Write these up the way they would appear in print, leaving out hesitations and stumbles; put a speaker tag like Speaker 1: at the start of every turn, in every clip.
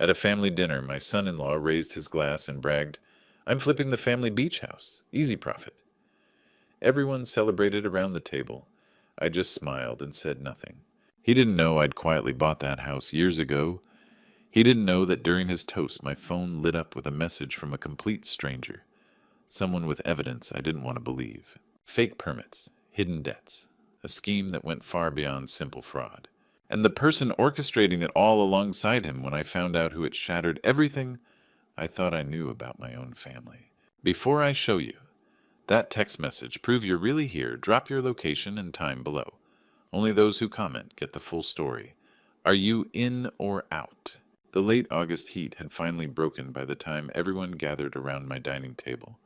Speaker 1: At a family dinner, my son-in-law raised his glass and bragged, "I'm flipping the family beach house. Easy profit." Everyone celebrated around the table. I just smiled and said nothing. He didn't know I'd quietly bought that house years ago. He didn't know that during his toast my phone lit up with a message from a complete stranger. Someone with evidence I didn't want to believe. Fake permits, hidden debts, a scheme that went far beyond simple fraud. And the person orchestrating it all alongside him when I found out who had shattered everything I thought I knew about my own family. Before I show you that text message, prove you're really here, drop your location and time below. Only those who comment get the full story. Are you in or out? The late August heat had finally broken by the time everyone gathered around my dining table.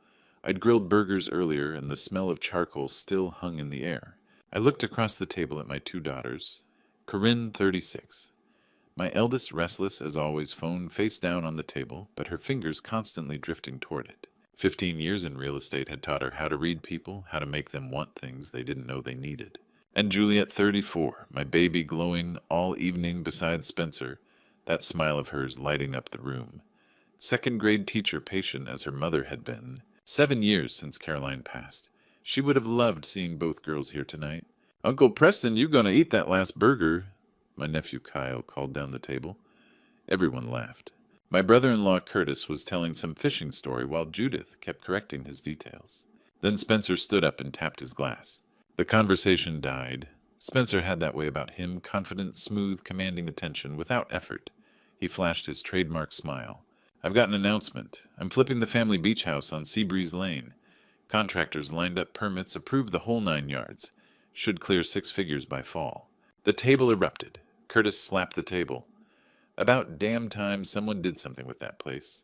Speaker 1: I'd grilled burgers earlier, and the smell of charcoal still hung in the air. I looked across the table at my two daughters, Corinne, 36. My eldest, restless as always, phone face down on the table, but her fingers constantly drifting toward it. 15 years in real estate had taught her how to read people, how to make them want things they didn't know they needed. And Juliet, 34, my baby, glowing all evening beside Spencer, that smile of hers lighting up the room. Second-grade teacher, patient as her mother had been. 7 years since Caroline passed. She would have loved seeing both girls here tonight. "Uncle Preston, you gonna eat that last burger?" my nephew Kyle called down the table. Everyone laughed. My brother-in-law Curtis was telling some fishing story while Judith kept correcting his details. Then Spencer stood up and tapped his glass. The conversation died. Spencer had that way about him, confident, smooth, commanding attention without effort. He flashed his trademark smile. "I've got an announcement. I'm flipping the family beach house on Seabreeze Lane. Contractors lined up permits, approved the whole 9 yards. Should clear 6 figures by fall." The table erupted. Curtis slapped the table. "About damn time someone did something with that place."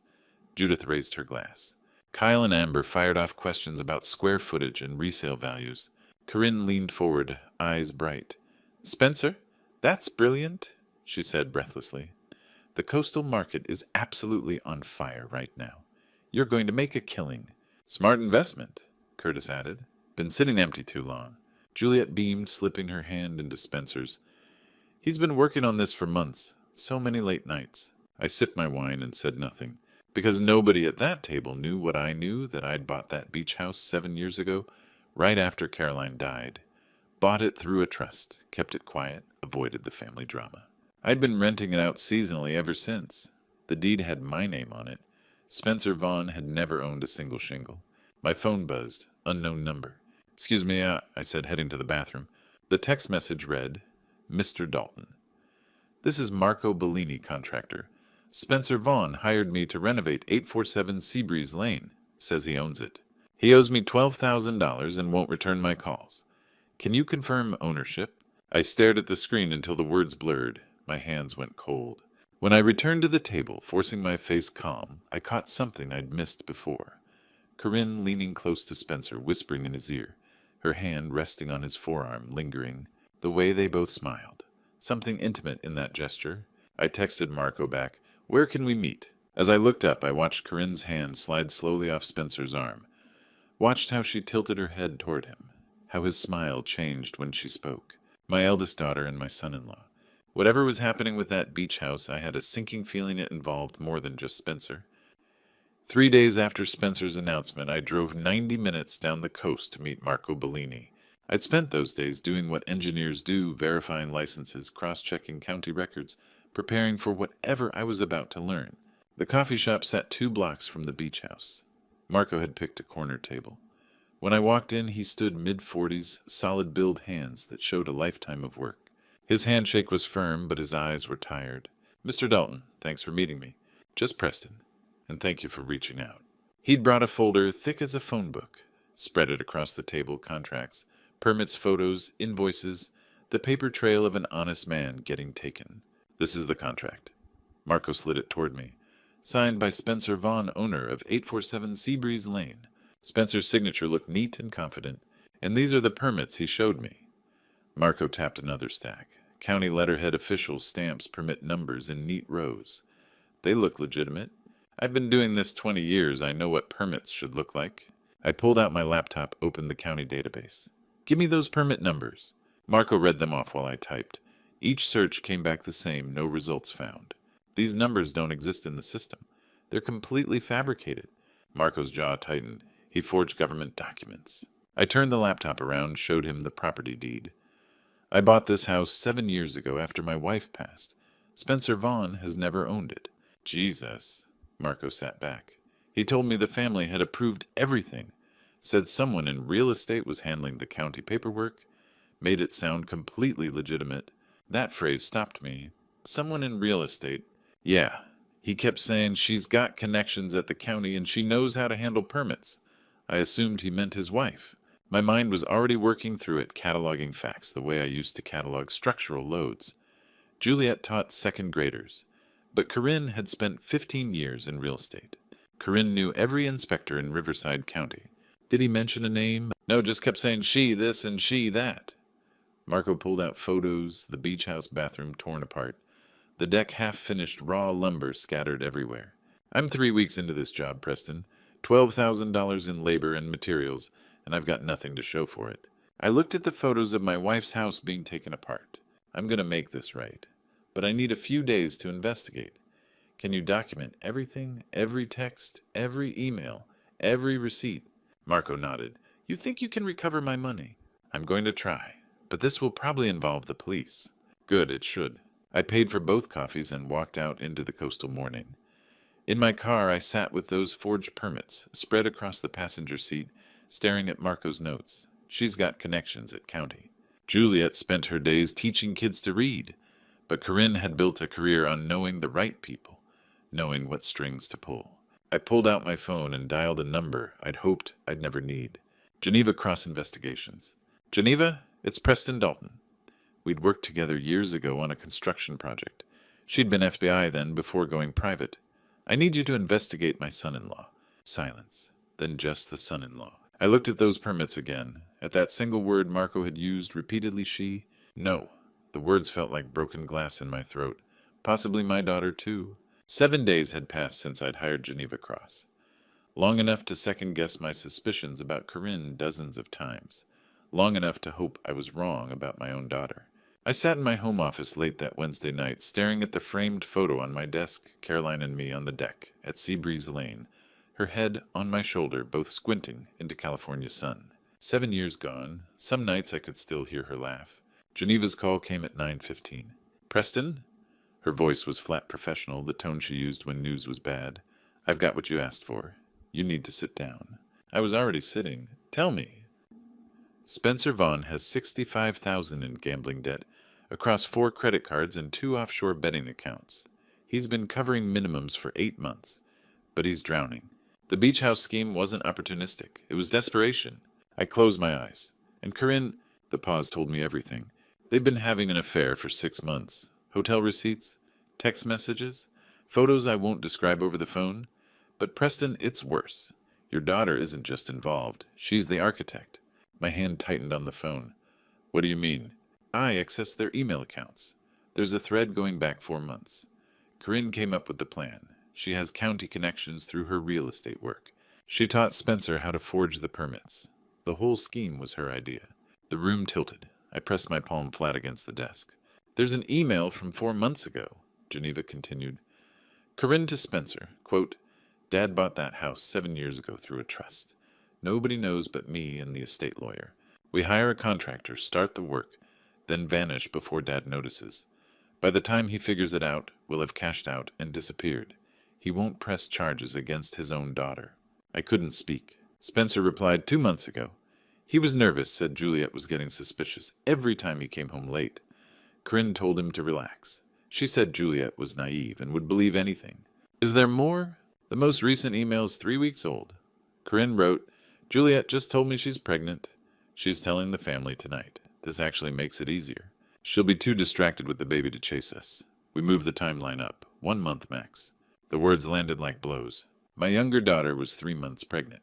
Speaker 1: Judith raised her glass. Kyle and Amber fired off questions about square footage and resale values. Corinne leaned forward, eyes bright. "Spencer, that's brilliant," she said breathlessly. "The coastal market is absolutely on fire right now. You're going to make a killing." "Smart investment," Curtis added. "Been sitting empty too long." Juliet beamed, slipping her hand into Spencer's. "He's been working on this for months. So many late nights." I sipped my wine and said nothing, because nobody at that table knew what I knew, that I'd bought that beach house 7 years ago, right after Caroline died. Bought it through a trust, kept it quiet, avoided the family drama. I'd been renting it out seasonally ever since. The deed had my name on it. Spencer Vaughn had never owned a single shingle. My phone buzzed. Unknown number. "Excuse me," I said, heading to the bathroom. The text message read, "Mr. Dalton. This is Marco Bellini, contractor. Spencer Vaughn hired me to renovate 847 Seabreeze Lane. Says he owns it. He owes me $12,000 and won't return my calls. Can you confirm ownership?" I stared at the screen until the words blurred. My hands went cold. When I returned to the table, forcing my face calm, I caught something I'd missed before. Corinne leaning close to Spencer, whispering in his ear, her hand resting on his forearm, lingering. The way they both smiled. Something intimate in that gesture. I texted Marco back, "Where can we meet?" As I looked up, I watched Corinne's hand slide slowly off Spencer's arm. Watched how she tilted her head toward him. How his smile changed when she spoke. My eldest daughter and my son-in-law. Whatever was happening with that beach house, I had a sinking feeling it involved more than just Spencer. 3 days after Spencer's announcement, I drove 90 minutes down the coast to meet Marco Bellini. I'd spent those days doing what engineers do, verifying licenses, cross-checking county records, preparing for whatever I was about to learn. The coffee shop sat 2 blocks from the beach house. Marco had picked a corner table. When I walked in, he stood mid-40s, solid-build hands that showed a lifetime of work. His handshake was firm, but his eyes were tired. "Mr. Dalton, thanks for meeting me. Just Preston. And thank you for reaching out." He'd brought a folder thick as a phone book, spread it across the table, contracts, permits, photos, invoices, the paper trail of an honest man getting taken. "This is the contract." Marco slid it toward me. "Signed by Spencer Vaughn, owner of 847 Seabreeze Lane." Spencer's signature looked neat and confident, and these are the permits he showed me. Marco tapped another stack. County letterhead official stamps, permit numbers in neat rows. They look legitimate. I've been doing this 20 years. I know what permits should look like. I pulled out my laptop, opened the county database. "Give me those permit numbers." Marco read them off while I typed. Each search came back the same, no results found. These numbers don't exist in the system. They're completely fabricated. Marco's jaw tightened. He forged government documents. I turned the laptop around, showed him the property deed. I bought this house 7 years ago after my wife passed. Spencer Vaughn has never owned it. Jesus. Marco sat back. He told me the family had approved everything. Said someone in real estate was handling the county paperwork. Made it sound completely legitimate. That phrase stopped me. Someone in real estate. Yeah. He kept saying she's got connections at the county and she knows how to handle permits. I assumed he meant his wife. My mind was already working through it, cataloging facts the way I used to catalog structural loads. Juliet taught second graders, but Corinne had spent 15 years in real estate. Corinne knew every inspector in Riverside County. Did he mention a name? No, just kept saying she this and she that. Marco pulled out photos, the beach house bathroom torn apart, the deck half-finished raw lumber scattered everywhere. I'm 3 weeks into this job, Preston. $12,000 in labor and materials, and I've got nothing to show for it. I looked at the photos of my wife's house being taken apart. I'm going to make this right. But I need a few days to investigate. Can you document everything, every text, every email, every receipt? Marco nodded. You think you can recover my money? I'm going to try, but this will probably involve the police. Good, it should. I paid for both coffees and walked out into the coastal morning. In my car, I sat with those forged permits, spread across the passenger seat, staring at Marco's notes. She's got connections at county. Juliet spent her days teaching kids to read, but Corinne had built a career on knowing the right people, knowing what strings to pull. I pulled out my phone and dialed a number I'd hoped I'd never need. Geneva Cross Investigations. Geneva, it's Preston Dalton. We'd worked together years ago on a construction project. She'd been FBI then before going private. I need you to investigate my son-in-law. Silence. Then just the son-in-law. I looked at those permits again. At that single word Marco had used repeatedly, she. No. The words felt like broken glass in my throat. Possibly my daughter, too. 7 days had passed since I'd hired Geneva Cross. Long enough to second-guess my suspicions about Corinne dozens of times. Long enough to hope I was wrong about my own daughter. I sat in my home office late that Wednesday night, staring at the framed photo on my desk, Caroline and me on the deck at Seabreeze Lane, her head on my shoulder, both squinting into California sun. 7 years gone. Some nights I could still hear her laugh. Geneva's call came at 9:15. Preston? Her voice was flat professional, the tone she used when news was bad. I've got what you asked for. You need to sit down. I was already sitting. Tell me. Spencer Vaughn has $65,000 in gambling debt across 4 credit cards and 2 offshore betting accounts. He's been covering minimums for 8 months, but he's drowning. The beach house scheme wasn't opportunistic. It was desperation. I closed my eyes. And Corinne, the pause told me everything. They've been having an affair for 6 months. Hotel receipts, text messages, photos I won't describe over the phone. But Preston, it's worse. Your daughter isn't just involved. She's the architect. My hand tightened on the phone. What do you mean? I accessed their email accounts. There's a thread going back 4 months. Corinne came up with the plan. She has county connections through her real estate work. She taught Spencer how to forge the permits. The whole scheme was her idea. The room tilted. I pressed my palm flat against the desk. There's an email from 4 months ago, Geneva continued. Corinne to Spencer, quote, Dad bought that house 7 years ago through a trust. Nobody knows but me and the estate lawyer. We hire a contractor, start the work, then vanish before Dad notices. By the time he figures it out, we'll have cashed out and disappeared. He won't press charges against his own daughter. I couldn't speak. Spencer replied 2 months ago. He was nervous, said Juliet was getting suspicious every time he came home late. Corinne told him to relax. She said Juliet was naive and would believe anything. Is there more? The most recent email is 3 weeks old. Corinne wrote, Juliet just told me she's pregnant. She's telling the family tonight. This actually makes it easier. She'll be too distracted with the baby to chase us. We moved the timeline up. 1 month max. The words landed like blows. My younger daughter was 3 months pregnant.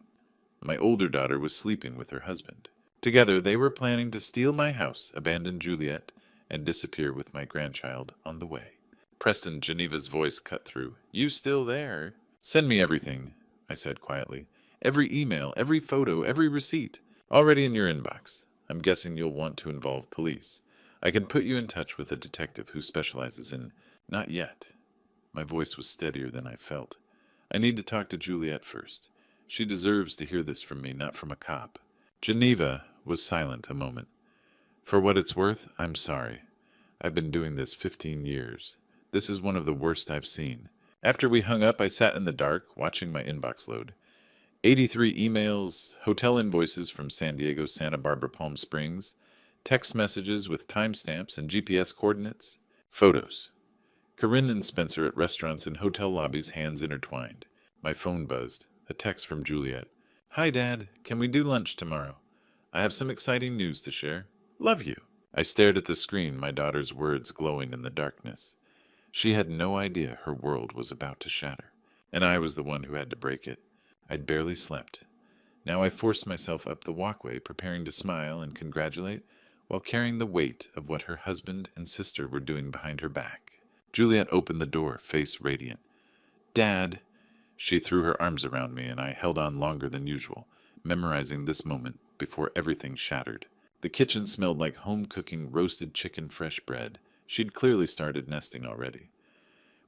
Speaker 1: My older daughter was sleeping with her husband. Together, they were planning to steal my house, abandon Juliet, and disappear with my grandchild on the way. Preston, Geneva's voice cut through. You still there? Send me everything, I said quietly. Every email, every photo, every receipt. Already in your inbox. I'm guessing you'll want to involve police. I can put you in touch with a detective who specializes in... Not yet. My voice was steadier than I felt. I need to talk to Juliet first. She deserves to hear this from me, not from a cop. Geneva was silent a moment. For what it's worth, I'm sorry. I've been doing this 15 years. This is one of the worst I've seen. After we hung up, I sat in the dark, watching my inbox load. 83 emails, hotel invoices from San Diego, Santa Barbara, Palm Springs, text messages with timestamps and GPS coordinates, photos. Corinne and Spencer at restaurants and hotel lobbies, hands intertwined. My phone buzzed. A text from Juliet. Hi, Dad. Can we do lunch tomorrow? I have some exciting news to share. Love you. I stared at the screen, my daughter's words glowing in the darkness. She had no idea her world was about to shatter, and I was the one who had to break it. I'd barely slept. Now I forced myself up the walkway, preparing to smile and congratulate, while carrying the weight of what her husband and sister were doing behind her back. Juliet opened the door, face radiant. Dad! She threw her arms around me, and I held on longer than usual, memorizing this moment before everything shattered. The kitchen smelled like home-cooking roasted chicken fresh bread. She'd clearly started nesting already.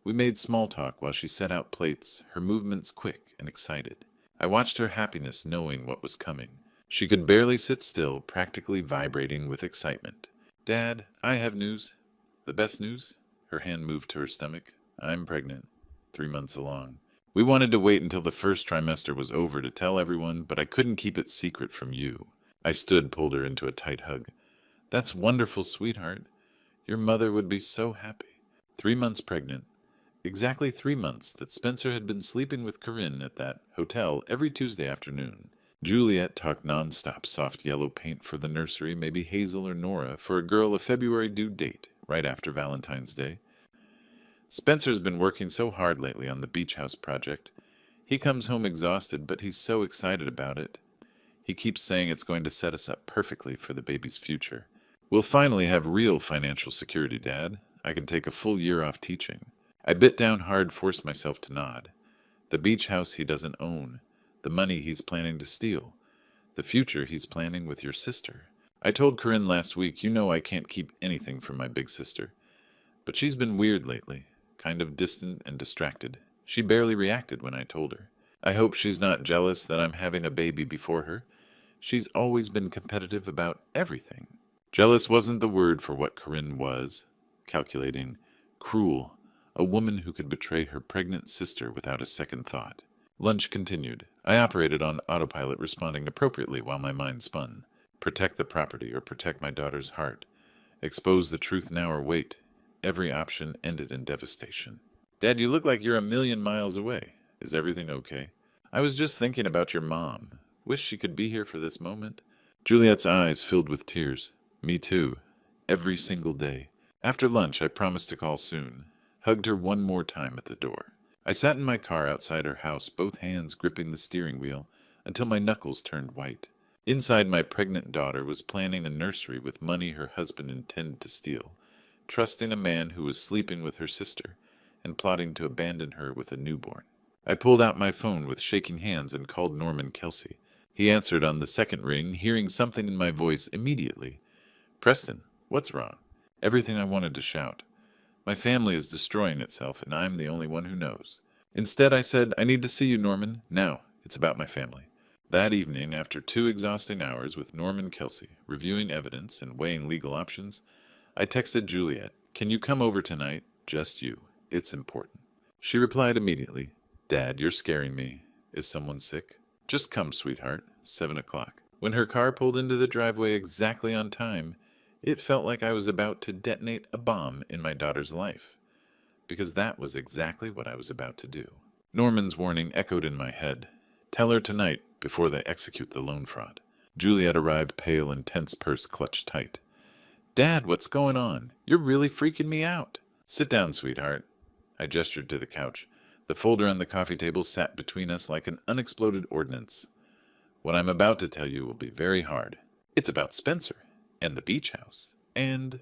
Speaker 1: We made small talk while she set out plates, her movements quick and excited. I watched her happiness knowing what was coming. She could barely sit still, practically vibrating with excitement. Dad, I have news. The best news? Her hand moved to her stomach. I'm pregnant. 3 months along. We wanted to wait until the first trimester was over to tell everyone, but I couldn't keep it secret from you. I stood, pulled her into a tight hug. That's wonderful, sweetheart. Your mother would be so happy. 3 months pregnant. Exactly 3 months that Spencer had been sleeping with Corinne at that hotel every Tuesday afternoon. Juliet talked nonstop soft yellow paint for the nursery, maybe Hazel or Nora, for a girl a February due date, right after Valentine's Day. Spencer's been working so hard lately on the beach house project. He comes home exhausted, but he's so excited about it. He keeps saying it's going to set us up perfectly for the baby's future. We'll finally have real financial security, Dad. I can take a full year off teaching. I bit down hard, forced myself to nod. The beach house he doesn't own. The money he's planning to steal. The future he's planning with your sister. I told Corinne last week, you know I can't keep anything from my big sister. But she's been weird lately. Kind of distant and distracted. She barely reacted when I told her. I hope she's not jealous that I'm having a baby before her. She's always been competitive about everything. Jealous wasn't the word for what Corinne was. Calculating. Cruel. A woman who could betray her pregnant sister without a second thought. Lunch continued. I operated on autopilot, responding appropriately while my mind spun. Protect the property or protect my daughter's heart. Expose the truth now or wait. Every option ended in devastation. Dad, you look like you're 1,000,000 miles away. Is everything okay? I was just thinking about your mom. Wish she could be here for this moment. Juliet's eyes filled with tears. Me too. Every single day. After lunch, I promised to call soon. Hugged her one more time at the door. I sat in my car outside her house, both hands gripping the steering wheel, until my knuckles turned white. Inside, my pregnant daughter was planning a nursery with money her husband intended to steal. Trusting a man who was sleeping with her sister and plotting to abandon her with a newborn. I pulled out my phone with shaking hands and called Norman Kelsey. He answered on the second ring, hearing something in my voice immediately. Preston, what's wrong? Everything I wanted to shout. My family is destroying itself, and I'm the only one who knows. Instead, I said, I need to see you, Norman. Now, it's about my family. That evening, after 2 exhausting hours with Norman Kelsey, reviewing evidence and weighing legal options, I texted Juliet, can you come over tonight? Just you. It's important. She replied immediately, Dad, you're scaring me. Is someone sick? Just come, sweetheart. 7 o'clock. When her car pulled into the driveway exactly on time, it felt like I was about to detonate a bomb in my daughter's life. Because that was exactly what I was about to do. Norman's warning echoed in my head. Tell her tonight before they execute the loan fraud. Juliet arrived pale and tense, purse clutched tight. Dad, what's going on? You're really freaking me out. Sit down, sweetheart. I gestured to the couch. The folder on the coffee table sat between us like an unexploded ordnance. What I'm about to tell you will be very hard. It's about Spencer, and the beach house, and...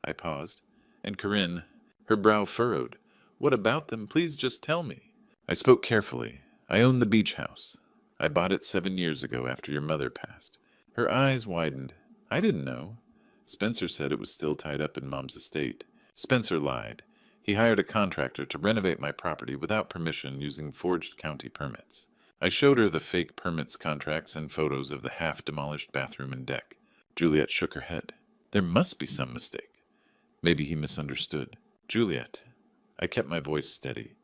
Speaker 1: I paused. And Corinne, her brow furrowed. What about them? Please just tell me. I spoke carefully. I own the beach house. I bought it 7 years ago after your mother passed. Her eyes widened. I didn't know. Spencer said it was still tied up in Mom's estate. Spencer lied. He hired a contractor to renovate my property without permission using forged county permits. I showed her the fake permits contracts and photos of the half-demolished bathroom and deck. Juliet shook her head. There must be some mistake. Maybe he misunderstood. Juliet. I kept my voice steady.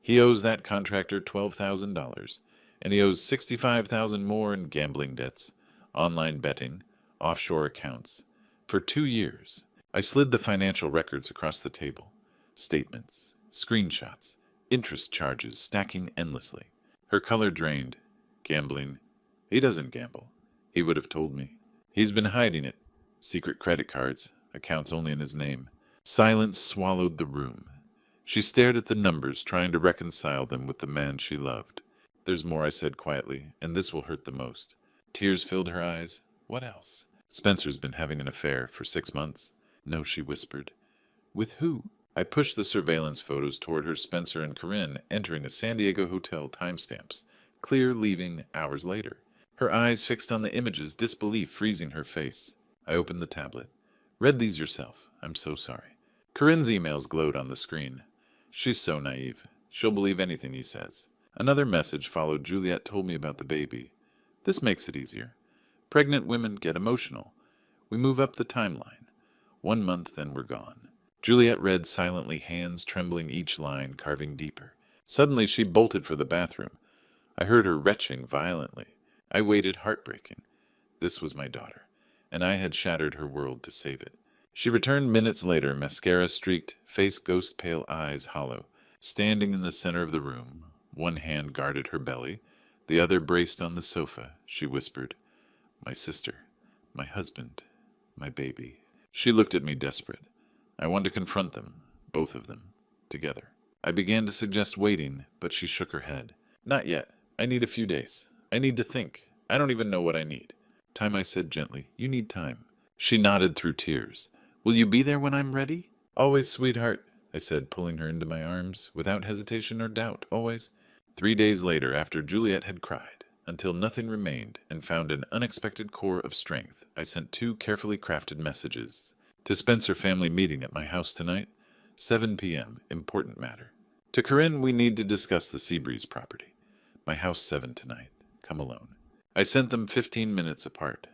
Speaker 1: He owes that contractor $12,000, and he owes $65,000 more in gambling debts, online betting, offshore accounts. For 2 years, I slid the financial records across the table. Statements, screenshots, interest charges stacking endlessly. Her color drained. Gambling. He doesn't gamble. He would have told me. He's been hiding it. Secret credit cards, accounts only in his name. Silence swallowed the room. She stared at the numbers, trying to reconcile them with the man she loved. There's more, I said quietly, and this will hurt the most. Tears filled her eyes. What else? Spencer's been having an affair for 6 months. No, she whispered. With who? I pushed the surveillance photos toward her. Spencer and Corinne entering a San Diego hotel, timestamps. Clear leaving hours later. Her eyes fixed on the images, disbelief freezing her face. I opened the tablet. Read these yourself. I'm so sorry. Corinne's emails glowed on the screen. She's so naive. She'll believe anything he says. Another message followed. Juliet told me about the baby. This makes it easier. Pregnant women get emotional. We move up the timeline. 1 month, then we're gone. Juliet read silently, hands trembling each line, carving deeper. Suddenly she bolted for the bathroom. I heard her retching violently. I waited, heartbreaking. This was my daughter, and I had shattered her world to save it. She returned minutes later, mascara streaked, face ghost pale, eyes hollow. Standing in the center of the room, one hand guarded her belly, the other braced on the sofa, she whispered, My sister, my husband, my baby. She looked at me desperate. I wanted to confront them, both of them, together. I began to suggest waiting, but she shook her head. Not yet. I need a few days. I need to think. I don't even know what I need. Time, I said gently. You need time. She nodded through tears. Will you be there when I'm ready? Always, sweetheart, I said, pulling her into my arms, without hesitation or doubt, always. 3 days later, after Juliet had cried, until nothing remained, and found an unexpected core of strength, I sent 2 carefully crafted messages. To Spencer, family meeting at my house tonight, 7 p.m., important matter. To Corinne, we need to discuss the Seabreeze property. My house 7 tonight. Come alone. I sent them 15 minutes apart.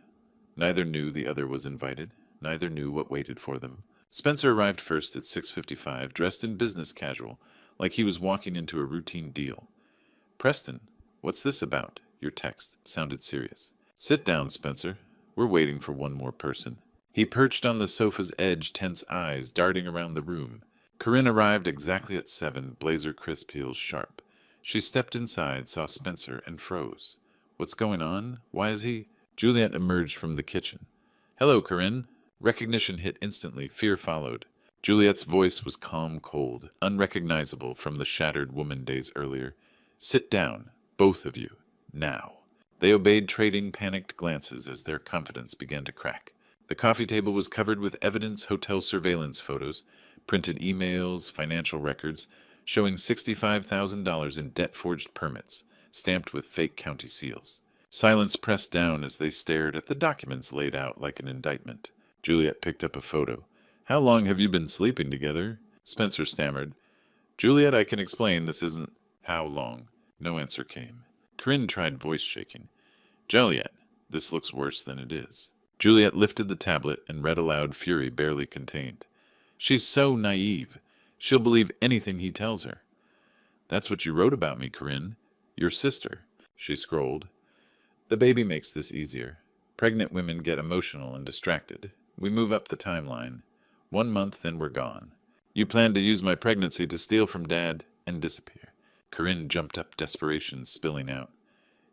Speaker 1: Neither knew the other was invited. Neither knew what waited for them. Spencer arrived first at 6:55, dressed in business casual, like he was walking into a routine deal. Preston, what's this about? Your text sounded serious. Sit down, Spencer. We're waiting for one more person. He perched on the sofa's edge, tense eyes darting around the room. Corinne arrived exactly at 7, blazer crisp, heels sharp. She stepped inside, saw Spencer, and froze. What's going on? Why is he? Juliet emerged from the kitchen. Hello, Corinne. Recognition hit instantly. Fear followed. Juliet's voice was calm, cold, unrecognizable from the shattered woman days earlier. Sit down, both of you, now. They obeyed, trading panicked glances as their confidence began to crack. The coffee table was covered with evidence, hotel surveillance photos, printed emails, financial records, showing $65,000 in debt-forged permits, stamped with fake county seals. Silence pressed down as they stared at the documents laid out like an indictment. Juliet picked up a photo. How long have you been sleeping together? Spencer stammered. Juliet, I can explain. This isn't... How long? No answer came. Corinne tried voice shaking. Juliet, this looks worse than it is. Juliet lifted the tablet and read aloud, fury barely contained. She's so naive. She'll believe anything he tells her. That's what you wrote about me, Corinne. Your sister. She scrolled. The baby makes this easier. Pregnant women get emotional and distracted. We move up the timeline. 1 month, then we're gone. You plan to use my pregnancy to steal from Dad and disappear. Corinne jumped up, desperation spilling out.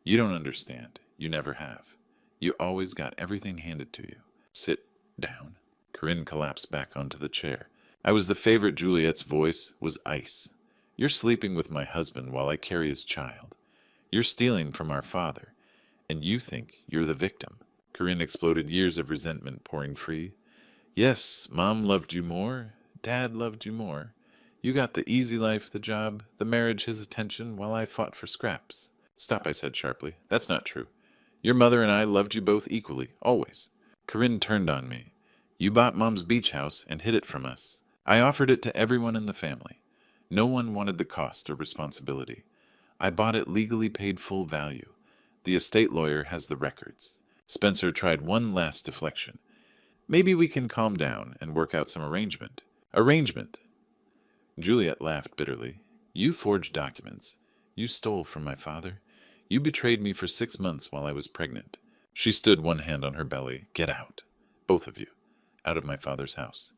Speaker 1: You don't understand. You never have. You always got everything handed to you. Sit down. Corinne collapsed back onto the chair. I was the favorite. Juliet's voice was ice. You're sleeping with my husband while I carry his child. You're stealing from our father. And you think you're the victim. Corinne exploded, years of resentment pouring free. Yes, Mom loved you more. Dad loved you more. You got the easy life, the job, the marriage, his attention, while I fought for scraps. Stop, I said sharply. That's not true. Your mother and I loved you both equally, always. Corinne turned on me. You bought Mom's beach house and hid it from us. I offered it to everyone in the family. No one wanted the cost or responsibility. I bought it legally paid full value. The estate lawyer has the records. Spencer tried one last deflection. Maybe we can calm down and work out some arrangement. Arrangement! Juliet laughed bitterly. You forged documents. You stole from my father. You betrayed me for 6 months while I was pregnant. She stood, one hand on her belly. Get out. Both of you. Out of my father's house.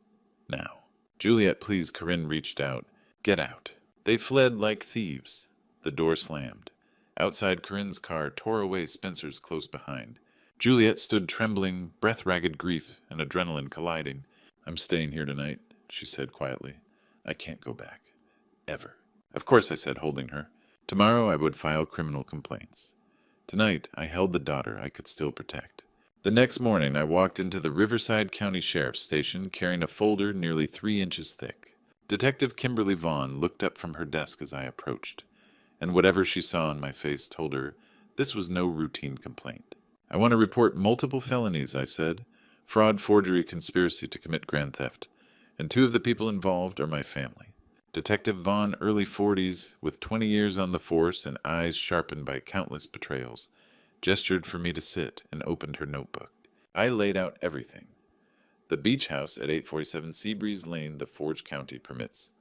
Speaker 1: Now. Juliet, please, Corinne reached out. Get out. They fled like thieves. The door slammed. Outside, Corinne's car tore away Spencer's close behind. Juliet stood trembling, breath-ragged grief and adrenaline colliding. I'm staying here tonight, she said quietly. I can't go back. Ever. Of course, I said, holding her. Tomorrow I would file criminal complaints. Tonight I held the daughter I could still protect. The next morning I walked into the Riverside County Sheriff's Station carrying a folder nearly 3 inches thick. Detective Kimberly Vaughn looked up from her desk as I approached, and whatever she saw on my face told her this was no routine complaint. I want to report multiple felonies, I said. Fraud, forgery, conspiracy to commit grand theft. And 2 of the people involved are my family. Detective Vaughn, early 40s, with 20 years on the force and eyes sharpened by countless betrayals, gestured for me to sit and opened her notebook. I laid out everything. The beach house at 847 Seabreeze Lane, the Forge County permits.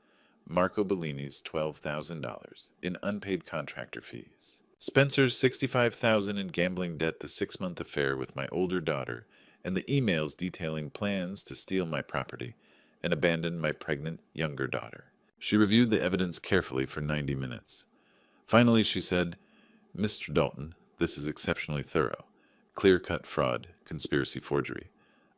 Speaker 1: Marco Bellini's $12,000 in unpaid contractor fees. Spencer's $65,000 in gambling debt, the 6-month affair with my older daughter, and the emails detailing plans to steal my property and abandon my pregnant younger daughter. She reviewed the evidence carefully for 90 minutes. Finally, she said, Mr. Dalton, this is exceptionally thorough. Clear-cut fraud, conspiracy, forgery.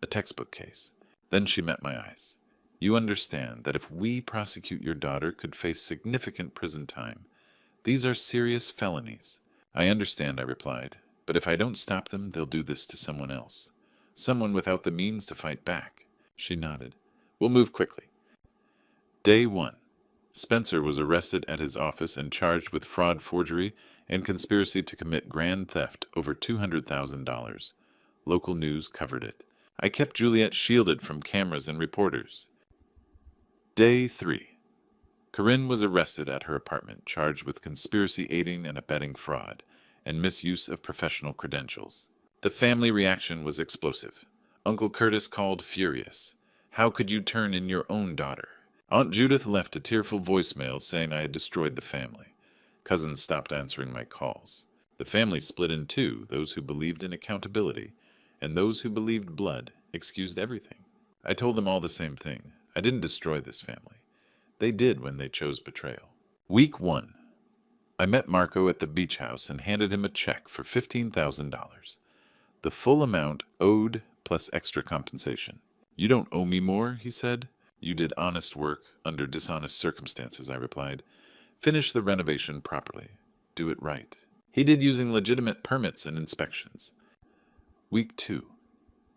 Speaker 1: A textbook case. Then she met my eyes. You understand that if we prosecute your daughter could face significant prison time. These are serious felonies. I understand, I replied. But if I don't stop them, they'll do this to someone else. Someone without the means to fight back. She nodded. We'll move quickly. Day 1. Spencer was arrested at his office and charged with fraud, forgery, and conspiracy to commit grand theft over $200,000. Local news covered it. I kept Juliet shielded from cameras and reporters. Day 3. Corinne was arrested at her apartment, charged with conspiracy aiding and abetting fraud, and misuse of professional credentials. The family reaction was explosive. Uncle Curtis called furious. How could you turn in your own daughter? Aunt Judith left a tearful voicemail saying I had destroyed the family. Cousins stopped answering my calls. The family split in 2, those who believed in accountability, and those who believed blood excused everything. I told them all the same thing. I didn't destroy this family. They did when they chose betrayal. Week 1. I met Marco at the beach house and handed him a check for $15,000. The full amount owed plus extra compensation. You don't owe me more, he said. You did honest work under dishonest circumstances, I replied. Finish the renovation properly. Do it right. He did using legitimate permits and inspections. Week 2.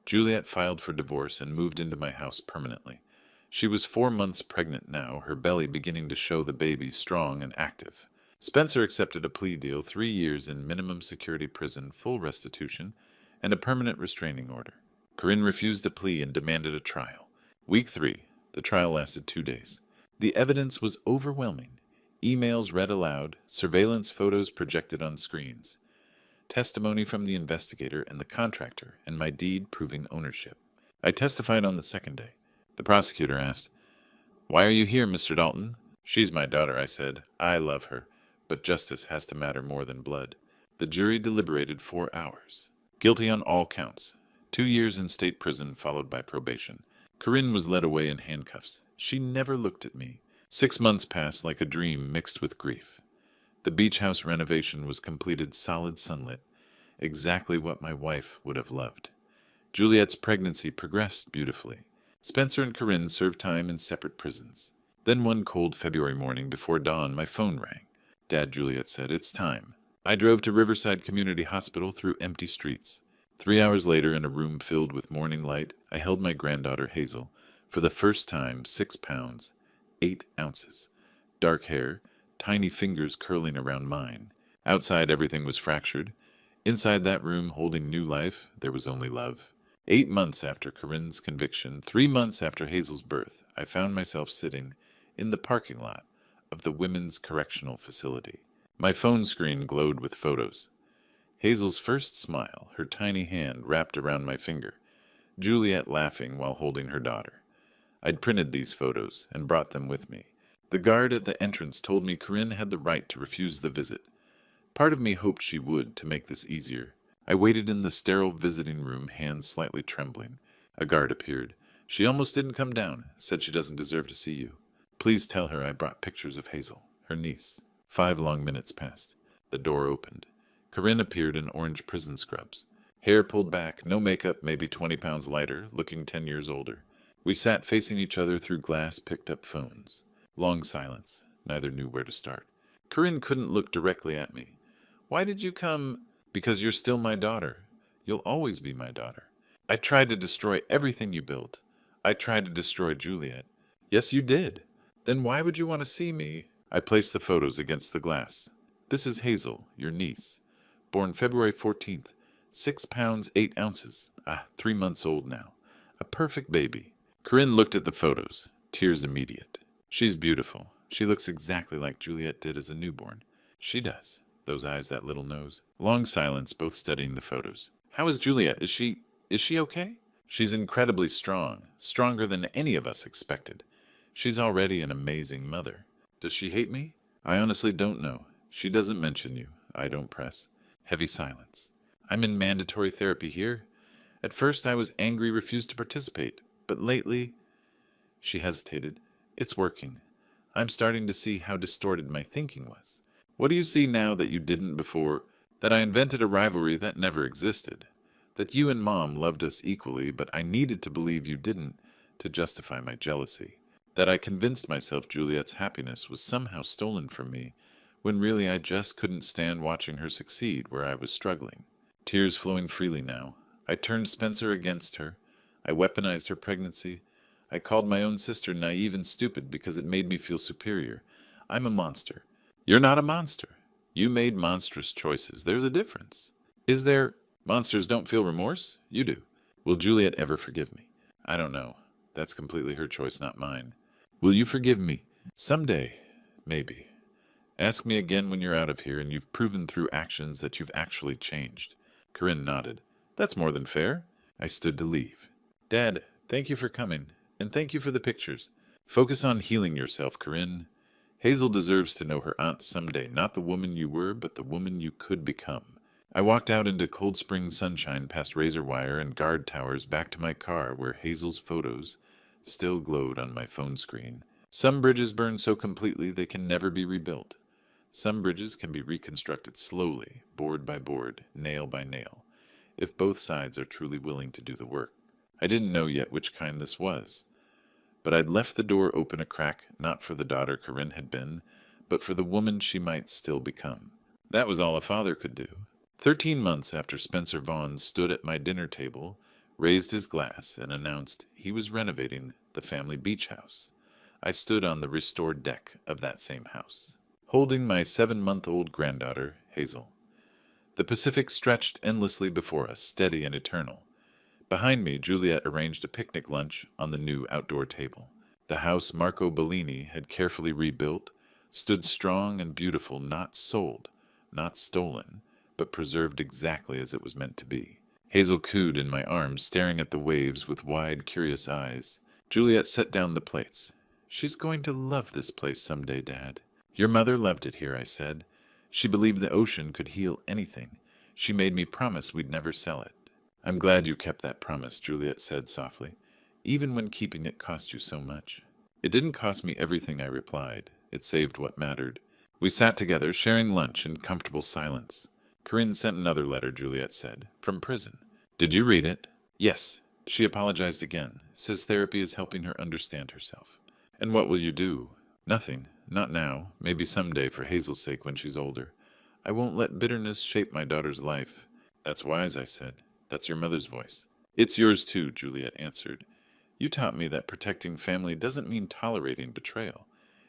Speaker 1: Juliet filed for divorce and moved into my house permanently. She was 4 months pregnant now, her belly beginning to show the baby strong and active. Spencer accepted a plea deal, 3 years in minimum security prison, full restitution, and a permanent restraining order. Corinne refused a plea and demanded a trial. Week 3. The trial lasted 2 days. The evidence was overwhelming. Emails read aloud, surveillance photos projected on screens, testimony from the investigator and the contractor, and my deed proving ownership. I testified on the 2nd day. The prosecutor asked, Why are you here, Mr. Dalton? She's my daughter, I said. I love her, but justice has to matter more than blood. The jury deliberated 4 hours. Guilty on all counts. 2 years in state prison followed by probation. Corinne was led away in handcuffs. She never looked at me. 6 months passed like a dream mixed with grief. The beach house renovation was completed solid sunlit, exactly what my wife would have loved. Juliet's pregnancy progressed beautifully. Spencer and Corinne served time in separate prisons. Then one cold February morning before dawn, my phone rang. Dad, Juliet said, it's time. I drove to Riverside Community Hospital through empty streets. 3 hours later, in a room filled with morning light, I held my granddaughter Hazel. For the first time, 6 pounds, 8 ounces. Dark hair, tiny fingers curling around mine. Outside, everything was fractured. Inside that room, holding new life, there was only love. 8 months after Corinne's conviction, 3 months after Hazel's birth, I found myself sitting in the parking lot of the Women's Correctional Facility. My phone screen glowed with photos. Hazel's first smile, her tiny hand wrapped around my finger, Juliet laughing while holding her daughter. I'd printed these photos and brought them with me. The guard at the entrance told me Corinne had the right to refuse the visit. Part of me hoped she would, to make this easier. I waited in the sterile visiting room, hands slightly trembling. A guard appeared. She almost didn't come down, said she doesn't deserve to see you. Please tell her I brought pictures of Hazel, her niece. 5 long minutes passed. The door opened. Corinne appeared in orange prison scrubs. Hair pulled back, no makeup, maybe 20 pounds lighter, looking 10 years older. We sat facing each other through glass picked-up phones. Long silence. Neither knew where to start. Corinne couldn't look directly at me. Why did you come? Because you're still my daughter. You'll always be my daughter. I tried to destroy everything you built. I tried to destroy Juliet. Yes, you did. Then why would you want to see me? I placed the photos against the glass. This is Hazel, your niece. Born February 14th. 6 pounds, 8 ounces. 3 months old now. A perfect baby. Corinne looked at the photos. Tears immediate. She's beautiful. She looks exactly like Juliet did as a newborn. She does. Those eyes, that little nose. Long silence, both studying the photos. How is Juliet? Is she okay? She's incredibly strong. Stronger than any of us expected. She's already an amazing mother. Does she hate me? I honestly don't know. She doesn't mention you. I don't press. Heavy silence. I'm in mandatory therapy here. At first I was angry, refused to participate. But lately, she hesitated. It's working. I'm starting to see how distorted my thinking was. What do you see now that you didn't before? That I invented a rivalry that never existed. That you and Mom loved us equally, but I needed to believe you didn't to justify my jealousy. That I convinced myself Juliet's happiness was somehow stolen from me, when really I just couldn't stand watching her succeed where I was struggling. Tears flowing freely now. I turned Spencer against her. I weaponized her pregnancy. I called my own sister naive and stupid because it made me feel superior. I'm a monster. You're not a monster. You made monstrous choices. There's a difference. Is there? Monsters don't feel remorse? You do. Will Juliet ever forgive me? I don't know. That's completely her choice, not mine. Will you forgive me? Someday. Maybe. Ask me again when you're out of here and you've proven through actions that you've actually changed. Corinne nodded. That's more than fair. I stood to leave. Dad, thank you for coming. And thank you for the pictures. Focus on healing yourself, Corinne. Hazel deserves to know her aunt someday, not the woman you were, but the woman you could become. I walked out into cold spring sunshine past razor wire and guard towers back to my car where Hazel's photos still glowed on my phone screen. Some bridges burn so completely they can never be rebuilt. Some bridges can be reconstructed slowly, board by board, nail by nail, if both sides are truly willing to do the work. I didn't know yet which kind this was. But I'd left the door open a crack, not for the daughter Corinne had been, but for the woman she might still become. That was all a father could do. 13 months after Spencer Vaughn stood at my dinner table, raised his glass, and announced he was renovating the family beach house, I stood on the restored deck of that same house, holding my 7-month-old granddaughter, Hazel. The Pacific stretched endlessly before us, steady and eternal. Behind me, Juliet arranged a picnic lunch on the new outdoor table. The house Marco Bellini had carefully rebuilt stood strong and beautiful, not sold, not stolen, but preserved exactly as it was meant to be. Hazel cooed in my arms, staring at the waves with wide, curious eyes. Juliet set down the plates. She's going to love this place someday, Dad. Your mother loved it here, I said. She believed the ocean could heal anything. She made me promise we'd never sell it. I'm glad you kept that promise, Juliet said softly, even when keeping it cost you so much. It didn't cost me everything, I replied. It saved what mattered. We sat together, sharing lunch in comfortable silence. Corinne sent another letter, Juliet said, from prison. Did you read it? Yes. She apologized again, says therapy is helping her understand herself. And what will you do? Nothing. Not now. Maybe someday for Hazel's sake when she's older. I won't let bitterness shape my daughter's life. That's wise, I said. That's your mother's voice. It's yours too, Juliet answered. You taught me that protecting family doesn't mean tolerating betrayal.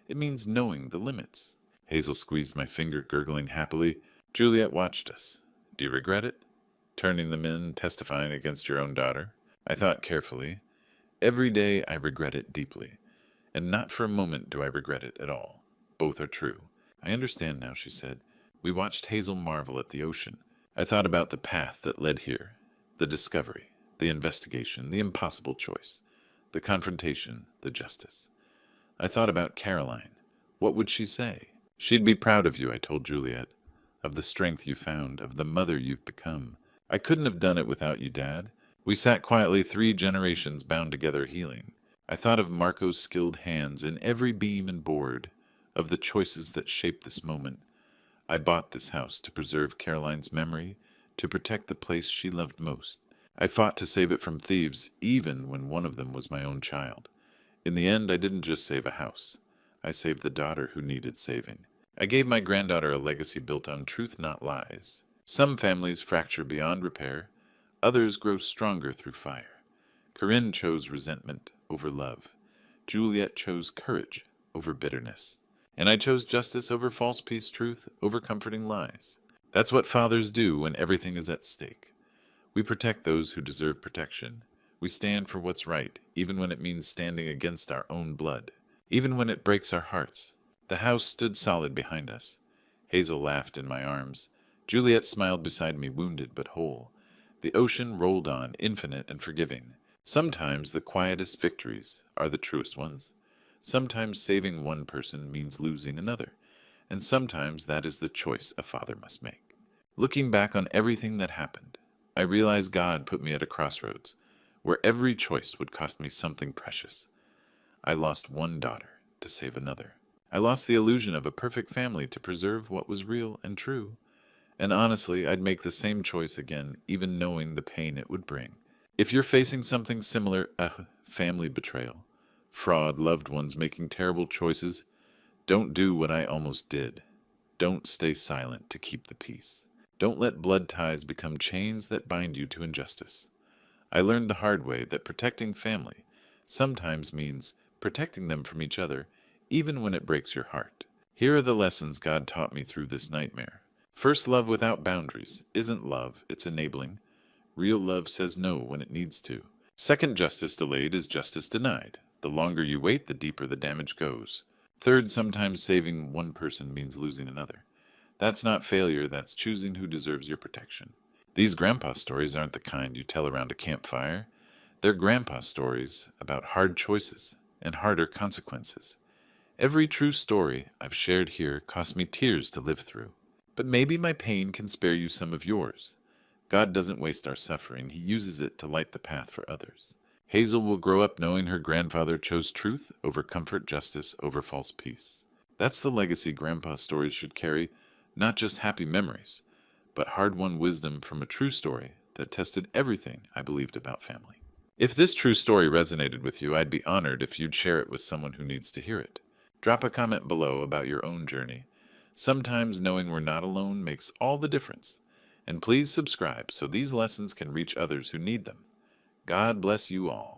Speaker 1: It means knowing the limits. Hazel squeezed my finger, gurgling happily. Juliet watched us. Do you regret it? Turning them in, testifying against your own daughter? I thought carefully. Every day I regret it deeply, and not for a moment do I regret it at all. Both are true. I understand now, she said. We watched Hazel marvel at the ocean. I thought about the path that led here, the discovery, the investigation, the impossible choice, the confrontation, the justice. I thought about Caroline. What would she say? She'd be proud of you, I told Juliet, of the strength you found, of the mother you've become. I couldn't have done it without you, Dad. We sat quietly, 3 generations bound together, healing. I thought of Marco's skilled hands in every beam and board, of the choices that shaped this moment. I bought this house to preserve Caroline's memory, to protect the place she loved most. I fought to save it from thieves, even when one of them was my own child. In the end, I didn't just save a house. I saved the daughter who needed saving. I gave my granddaughter a legacy built on truth, not lies. Some families fracture beyond repair. Others grow stronger through fire. Corinne chose resentment over love. Juliet chose courage over bitterness. And I chose justice over false peace, truth over comforting lies. That's what fathers do when everything is at stake. We protect those who deserve protection. We stand for what's right, even when it means standing against our own blood, even when it breaks our hearts. The house stood solid behind us. Hazel laughed in my arms. Juliet smiled beside me, wounded but whole. The ocean rolled on, infinite and forgiving. Sometimes the quietest victories are the truest ones. Sometimes saving one person means losing another, and sometimes that is the choice a father must make. Looking back on everything that happened, I realized God put me at a crossroads, where every choice would cost me something precious. I lost one daughter to save another. I lost the illusion of a perfect family to preserve what was real and true. And honestly, I'd make the same choice again, even knowing the pain it would bring. If you're facing something similar, family betrayal, fraud, loved ones making terrible choices, don't do what I almost did. Don't stay silent to keep the peace. Don't let blood ties become chains that bind you to injustice. I learned the hard way that protecting family sometimes means protecting them from each other, even when it breaks your heart. Here are the lessons God taught me through this nightmare. First, love without boundaries isn't love, it's enabling. Real love says no when it needs to. Second, justice delayed is justice denied. The longer you wait, the deeper the damage goes. Third, sometimes saving one person means losing another. That's not failure, that's choosing who deserves your protection. These grandpa stories aren't the kind you tell around a campfire. They're grandpa stories about hard choices and harder consequences. Every true story I've shared here cost me tears to live through. But maybe my pain can spare you some of yours. God doesn't waste our suffering. He uses it to light the path for others. Hazel will grow up knowing her grandfather chose truth over comfort, justice over false peace. That's the legacy grandpa stories should carry, not just happy memories, but hard-won wisdom from a true story that tested everything I believed about family. If this true story resonated with you, I'd be honored if you'd share it with someone who needs to hear it. Drop a comment below about your own journey. Sometimes knowing we're not alone makes all the difference. And please subscribe so these lessons can reach others who need them. God bless you all.